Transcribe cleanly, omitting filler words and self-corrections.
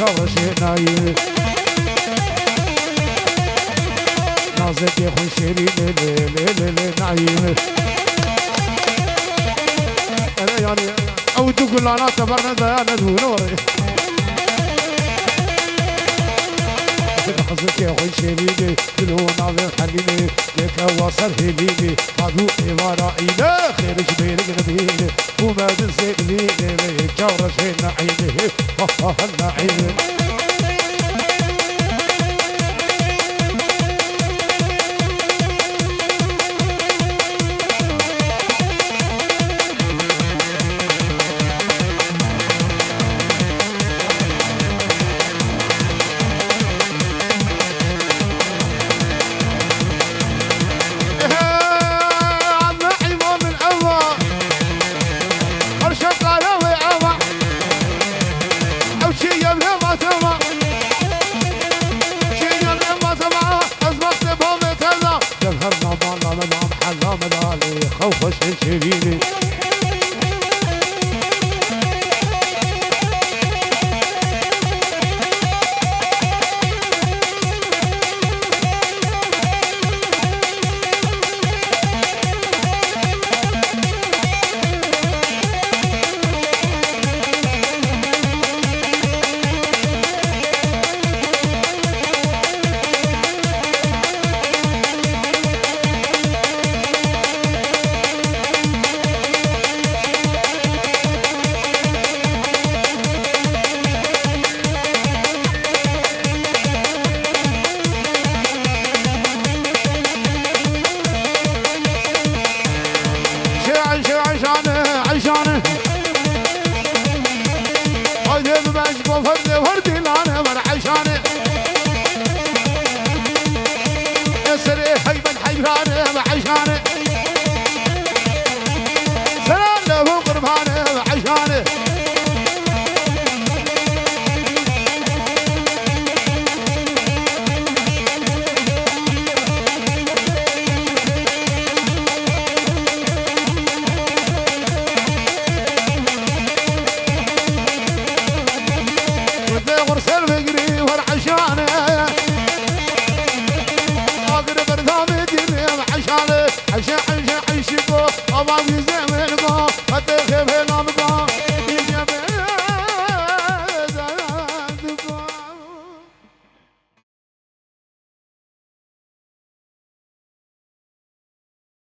كرشي نايم نازك يا خوي شيرين ليل نايم انا يعني او تقول انا كبرنا ده انا نوري حظك يا خوي شيرين دلونا بالحليمي لك وصل هليمي هادو ورائنا خير جبيرك نبيني وما تنسيك بيني كرشي نعيمي النعيم خوفش شيريني عشانه هاي ذي بمشي وفردي